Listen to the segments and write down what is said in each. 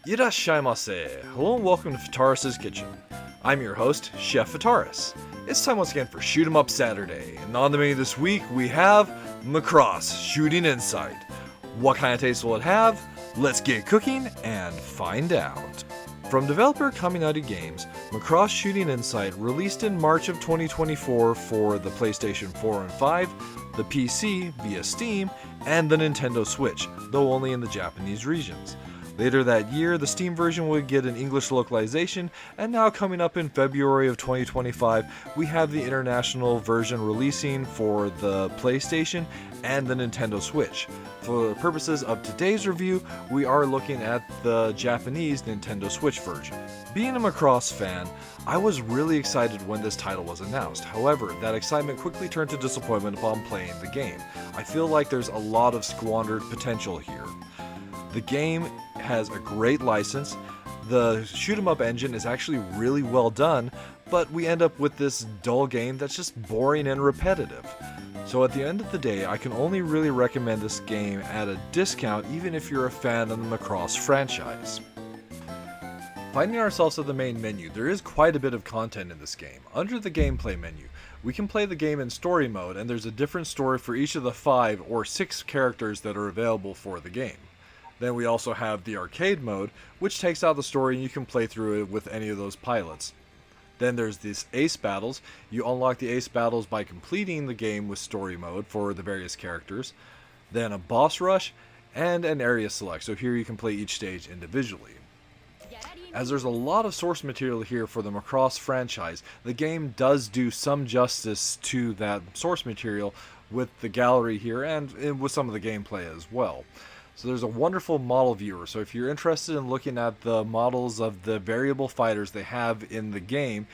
Irashaimase. Hello and welcome to Fataris' Kitchen. I'm your host, Chef Fataris. It's time once again for Shoot 'em Up Saturday, and on the menu this week we have Macross Shooting Inside. What kind of taste will it have? Let's get cooking and find out. From developer Kaminari Games, Macross Shooting Inside released in March of 2024 for the PlayStation 4 and 5, the PC via Steam, and the Nintendo Switch, though only in the Japanese regions. Later that year, the Steam version would get an English localization, and now coming up in February of 2025, we have the international version releasing for the PlayStation and the Nintendo Switch. For the purposes of today's review, we are looking at the Japanese Nintendo Switch version. Being a Macross fan, I was really excited when this title was announced. However, that excitement quickly turned to disappointment upon playing the game. I feel like there's a lot of squandered potential here. The game has a great license, the shoot 'em up engine is actually really well done, but we end up with this dull game that's just boring and repetitive. So at the end of the day, I can only really recommend this game at a discount even if you're a fan of the Macross franchise. Finding ourselves at the main menu, there is quite a bit of content in this game. Under the gameplay menu, we can play the game in story mode, and there's a different story for each of the 5 or 6 characters that are available for the game. Then we also have the arcade mode, which takes out the story and you can play through it with any of those pilots. Then there's these ace battles. You unlock the ace battles by completing the game with story mode for the various characters. Then a boss rush and an area select, so here you can play each stage individually. As there's a lot of source material here for the Macross franchise, the game does do some justice to that source material with the gallery here and with some of the gameplay as well. So there's a wonderful model viewer, so if you're interested in looking at the models of the variable fighters they have in the game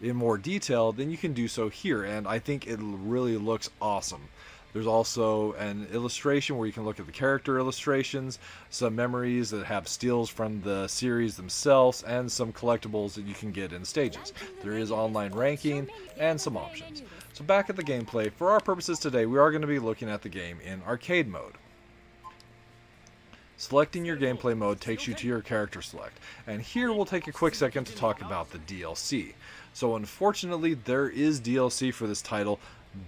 in more detail, then you can do so here, and I think it really looks awesome. There's also an illustration where you can look at the character illustrations, some memories that have steals from the series themselves, and some collectibles that you can get in stages. There is online ranking and some options. So back at the gameplay, for our purposes today, we are going to be looking at the game in arcade mode. Selecting your gameplay mode takes you to your character select, and here we'll take a quick second to talk about the DLC. So unfortunately there is DLC for this title,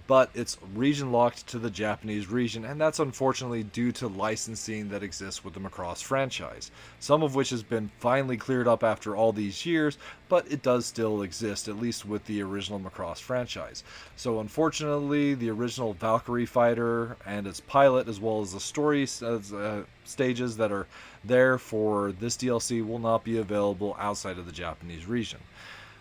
but it's region locked to the Japanese region, and that's unfortunately due to licensing that exists with the Macross franchise, some of which has been finally cleared up after all these years, but it does still exist, at least with the original Macross franchise. So unfortunately the original Valkyrie fighter and its pilot, as well as the story stages that are there for this DLC, will not be available outside of the Japanese region.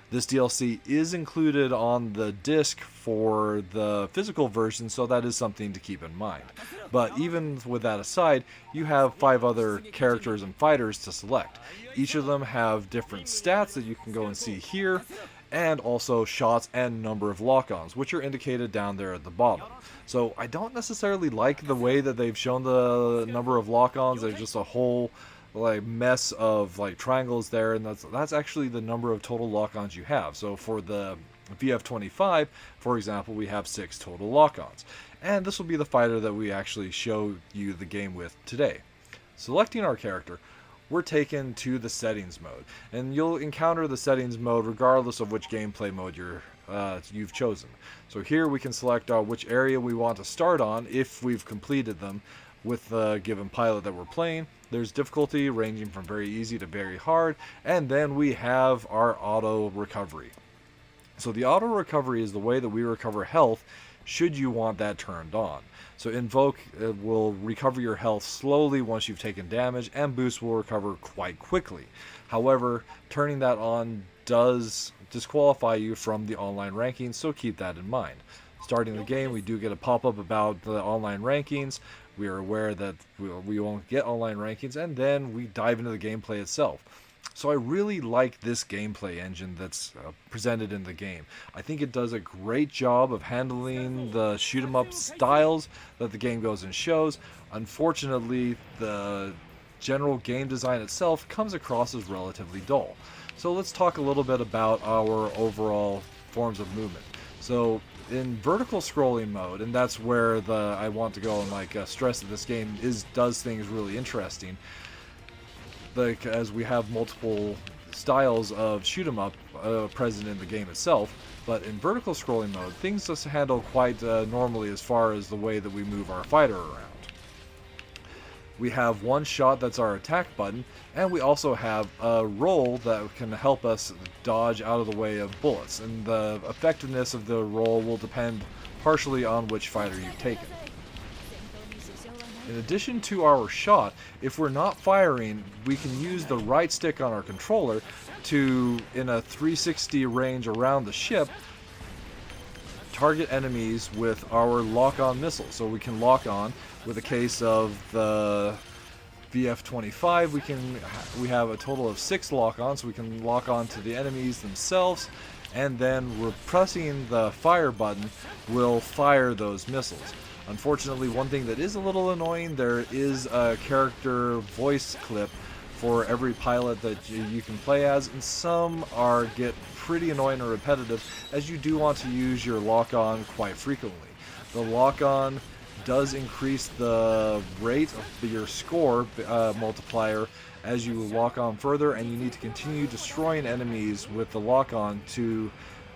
This DLC is included on the disc for the physical version, so that is something to keep in mind. But even with that aside, you have 5 other characters and fighters to select. Each of them have different stats that you can go and see here, and also shots and number of lock-ons, which are indicated down there at the bottom. So I don't necessarily like the way that they've shown the number of lock-ons. There's just a whole mess of triangles there, and that's actually the number of total lock-ons you have. So for the VF25, for example, we have 6 total lock-ons, and this will be the fighter that we actually show you the game with today. Selecting our character, we're taken to the settings mode, and you'll encounter the settings mode regardless of which gameplay mode you've chosen. So here we can select which area we want to start on if we've completed them with the given pilot that we're playing. There's difficulty ranging from very easy to very hard, and then we have our auto recovery. So the auto recovery is the way that we recover health should you want that turned on. So invoke will recover your health slowly once you've taken damage, and boost will recover quite quickly. However, turning that on does disqualify you from the online rankings, so keep that in mind. Starting the game, we do get a pop-up about the online rankings. We are aware that we won't get online rankings, and then we dive into the gameplay itself. So I really like this gameplay engine that's presented in the game. I think it does a great job of handling the shoot 'em up styles that the game goes and shows. Unfortunately, the general game design itself comes across as relatively dull. So let's talk a little bit about our overall forms of movement. So in vertical scrolling mode, and that's where I want to go and stress that this game does things really interesting. like as we have multiple styles of shoot 'em up present in the game itself. But in vertical scrolling mode, things just handle quite normally as far as the way that we move our fighter around. We have one shot that's our attack button, and we also have a roll that can help us dodge out of the way of bullets, and the effectiveness of the roll will depend partially on which fighter you've taken. In addition to our shot, if we're not firing, we can use the right stick on our controller to, in a 360 range around the ship, target enemies with our lock-on missile. So we can lock on. With a case of the VF-25, we have a total of 6 lock-ons, so we can lock on to the enemies themselves, and then pressing the fire button will fire those missiles. Unfortunately, one thing that is a little annoying, there is a character voice clip for every pilot that you can play as, and some get pretty annoying or repetitive, as you do want to use your lock-on quite frequently. The lock-on does increase the rate of your score multiplier as you lock on further, and you need to continue destroying enemies with the lock-on to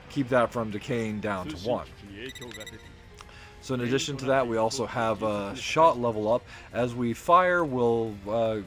keep that from decaying down to 1. So in addition to that, we also have a shot level up. As we fire, we'll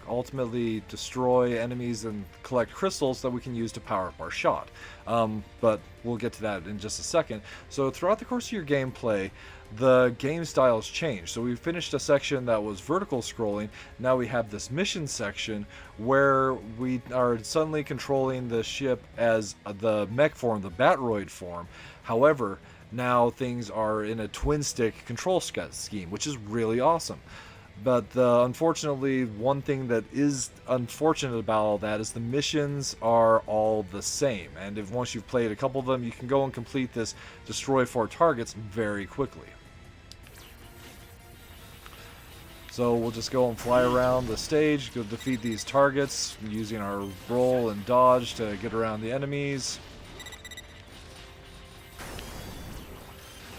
ultimately destroy enemies and collect crystals that we can use to power up our shot. But we'll get to that in just a second. So throughout the course of your gameplay, the game styles change. So we finished a section that was vertical scrolling. Now we have this mission section where we are suddenly controlling the ship as the mech form, the Batroid form. However, now things are in a twin stick control scheme, which is really awesome. But unfortunately, one thing that is unfortunate about all that is the missions are all the same. And if once you've played a couple of them, you can go and complete this destroy 4 targets very quickly. So we'll just go and fly around the stage, go defeat these targets using our roll and dodge to get around the enemies.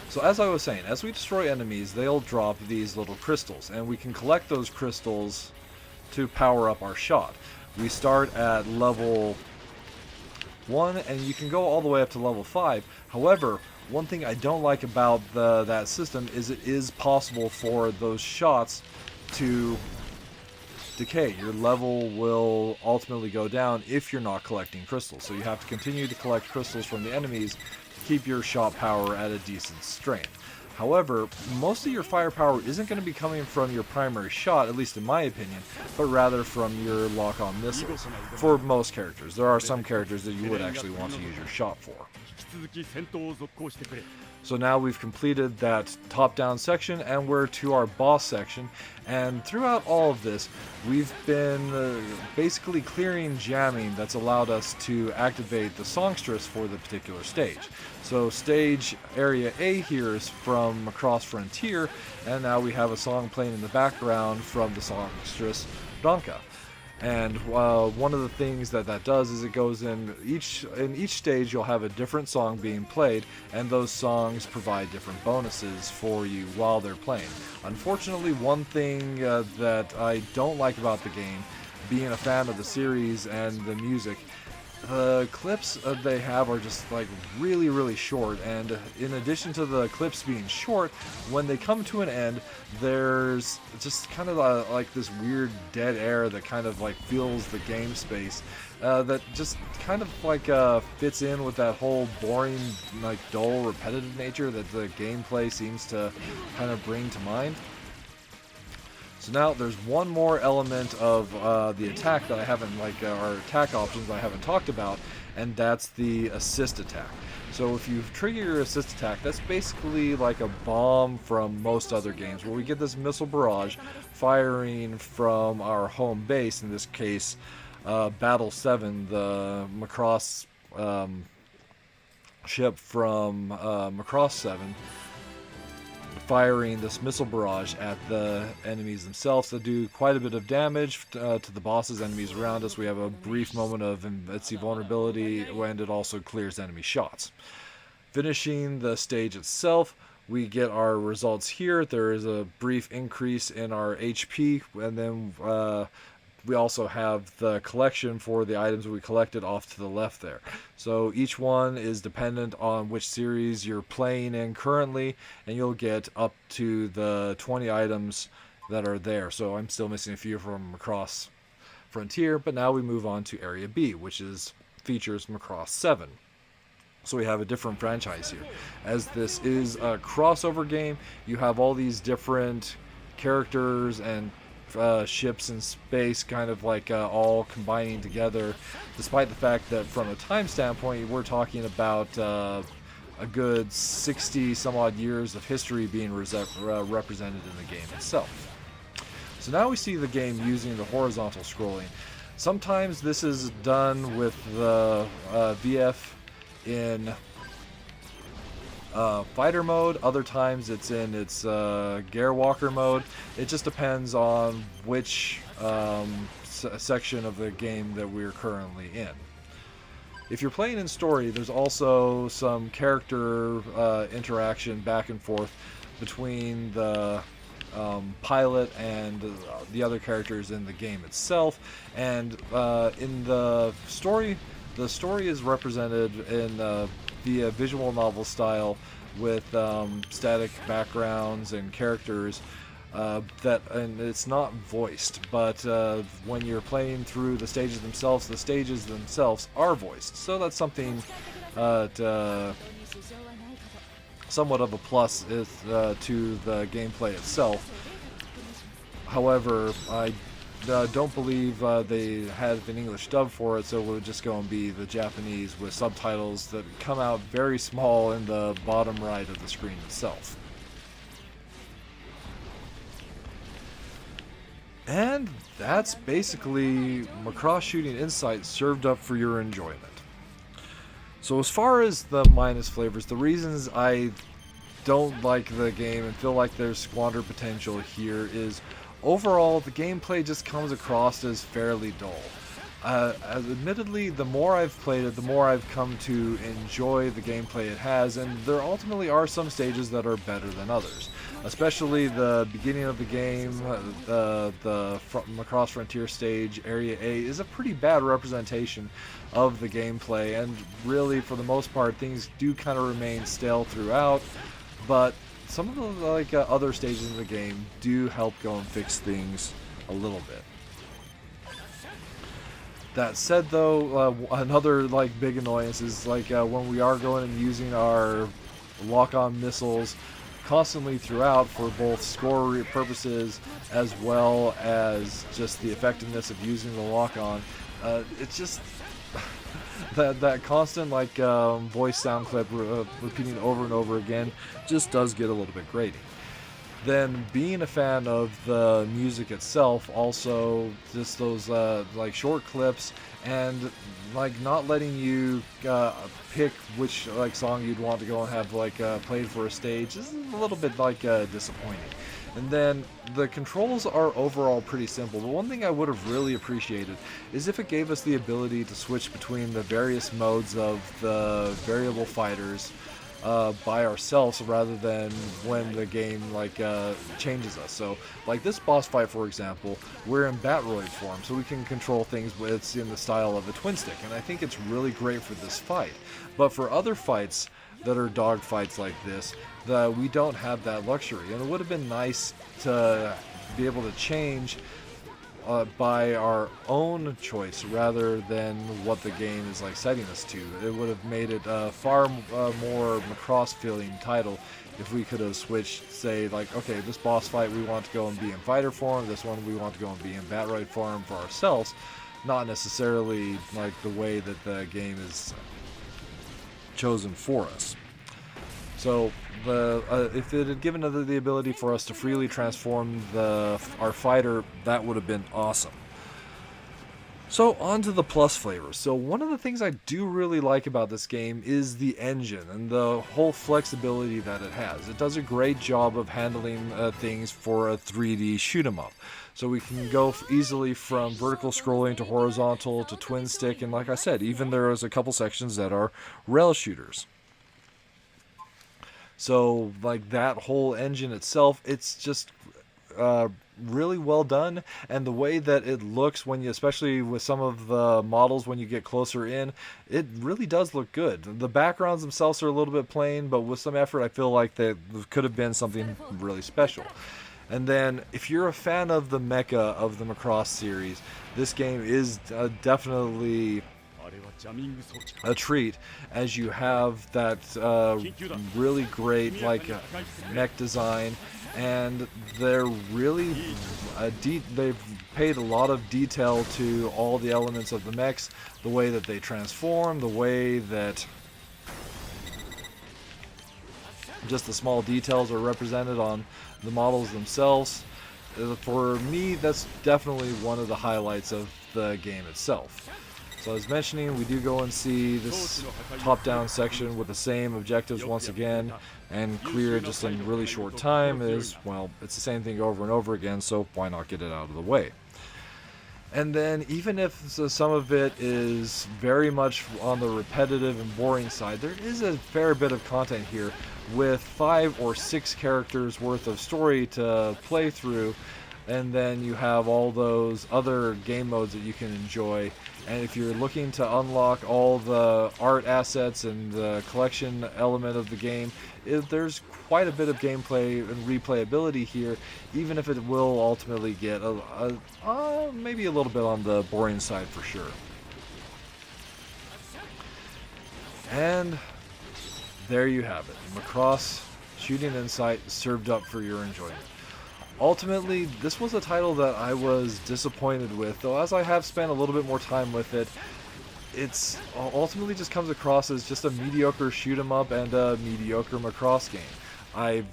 So as I was saying, as we destroy enemies, they'll drop these little crystals, and we can collect those crystals to power up our shot. We start at level 1, and you can go all the way up to level 5. However, one thing I don't like about that system is it is possible for those shots to decay. Your level will ultimately go down if you're not collecting crystals. So you have to continue to collect crystals from the enemies to keep your shot power at a decent strength. However, most of your firepower isn't going to be coming from your primary shot, at least in my opinion, but rather from your lock-on missiles. For most characters. There are some characters that you would actually want to use your shot for. So now we've completed that top-down section, and we're to our boss section. And throughout all of this, we've been basically clearing jamming that's allowed us to activate the songstress for the particular stage. So stage area A here is from Macross Frontier, and now we have a song playing in the background from the songstress Donka. And one of the things that does is it goes in each stage you'll have a different song being played, and those songs provide different bonuses for you while they're playing. Unfortunately, one thing that I don't like about the game, being a fan of the series and the music, the clips they have are just like really short, and in addition to the clips being short, when they come to an end, there's just kind of like this weird dead air that kind of like fills the game space that just kind of like fits in with that whole boring, like dull, repetitive nature that the gameplay seems to kind of bring to mind. So now there's one more element of the attack that I haven't, our attack options I haven't talked about, and that's the assist attack. So if you trigger your assist attack, that's basically like a bomb from most other games, where we get this missile barrage firing from our home base, in this case Battle 7, the Macross ship from Macross 7, firing this missile barrage at the enemies themselves that do quite a bit of damage to the boss's enemies around us. We have a brief moment of invincibility vulnerability, and it also clears enemy shots. Finishing the stage itself, we get our results here. There is a brief increase in our HP, and then we also have the collection for the items we collected off to the left there. So each one is dependent on which series you're playing in currently, and you'll get up to the 20 items that are there. So I'm still missing a few from Macross Frontier, but now we move on to Area B, which features Macross 7. So we have a different franchise here. As this is a crossover game, you have all these different characters and ships in space kind of like all combining together, despite the fact that from a time standpoint, we're talking about a good 60 some odd years of history being represented in the game itself. So now we see the game using the horizontal scrolling. Sometimes this is done with the VF in fighter mode, other times it's in its gear walker mode. It just depends on which section of the game that we're currently in. If you're playing in story, there's also some character interaction back and forth between the pilot and the other characters in the game itself. And in the story is represented in via visual novel style with static backgrounds and characters and it's not voiced, but when you're playing through the stages themselves are voiced. So that's something somewhat of a plus to the gameplay itself. However, I don't believe they had an English dub for it, so it would just go and be the Japanese with subtitles that come out very small in the bottom right of the screen itself. And that's basically Macross Shooting Insight served up for your enjoyment. So as far as the minus flavors, the reasons I don't like the game and feel like there's squandered potential here is overall the gameplay just comes across as fairly dull. Admittedly, the more I've played it, the more I've come to enjoy the gameplay it has, and there ultimately are some stages that are better than others. Especially the beginning of the game, the Macross Frontier stage, Area A, is a pretty bad representation of the gameplay, and really, for the most part, things do kind of remain stale throughout, but some of the other stages in the game do help go and fix things a little bit. That said, though, another big annoyance is when we are going and using our lock-on missiles constantly throughout for both score purposes as well as just the effectiveness of using the lock-on. It's just that constant voice sound clip repeating over and over again just does get a little bit grating. Then being a fan of the music itself, also just those short clips and not letting you pick which song you'd want to go and have played for a stage is a little bit disappointing. And then the controls are overall pretty simple, but one thing I would have really appreciated is if it gave us the ability to switch between the various modes of the variable fighters by ourselves rather than when the game changes us. So this boss fight, for example, we're in Batroid form, so we can control things it's in the style of a twin stick, and I think it's really great for this fight. But for other fights that are dog fights like this, we don't have that luxury, and it would have been nice to be able to change by our own choice rather than what the game is setting us to. It would have made it a far more Macross feeling title if we could have switched, say, okay, this boss fight we want to go and be in fighter form, this one we want to go and be in Batroid form for ourselves, not necessarily the way that the game is chosen for us. So if it had given the ability for us to freely transform our fighter, that would have been awesome. So on to the plus flavors. So one of the things I do really like about this game is the engine and the whole flexibility that it has. It does a great job of handling things for a 3D shoot 'em up. So we can go easily from vertical scrolling to horizontal to twin stick, and like I said, even there is a couple sections that are rail shooters. So that whole engine itself, it's just really well done, and the way that it looks when you, especially with some of the models when you get closer in, it really does look good. The backgrounds themselves are a little bit plain, but with some effort I feel like that could have been something really special. And then if you're a fan of the mecha of the Macross series, this game is definitely a treat, as you have that really great mech design, and they're really they've paid a lot of detail to all the elements of the mechs, the way that they transform, the way that just the small details are represented on the models themselves. For me, that's definitely one of the highlights of the game itself. So as mentioning, we do go and see this top-down section with the same objectives once again, and clear it just in really short time. Is, well, it's the same thing over and over again, so why not get it out of the way? And then even if some of it is very much on the repetitive and boring side, there is a fair bit of content here with 5 or 6 characters worth of story to play through, and then you have all those other game modes that you can enjoy. And if you're looking to unlock all the art assets and the collection element of the game, there's quite a bit of gameplay and replayability here, even if it will ultimately get maybe a little bit on the boring side for sure. And there you have it, Macross Shooting Insight served up for your enjoyment. Ultimately, this was a title that I was disappointed with, though as I have spent a little bit more time with it, it's ultimately just comes across as just a mediocre shoot 'em up and a mediocre Macross game. I've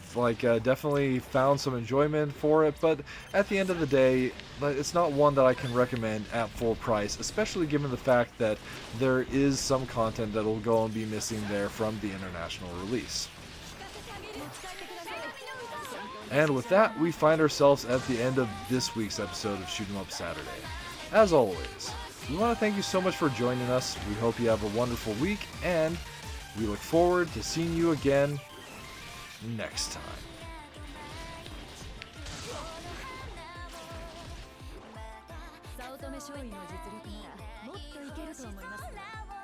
definitely found some enjoyment for it, but at the end of the day, it's not one that I can recommend at full price, especially given the fact that there is some content that will go and be missing there from the international release. And with that, we find ourselves at the end of this week's episode of Shoot 'em Up Saturday. As always, we want to thank you so much for joining us. We hope you have a wonderful week, and we look forward to seeing you again next time. 早乙女勝利の実力ならもっといけると思います。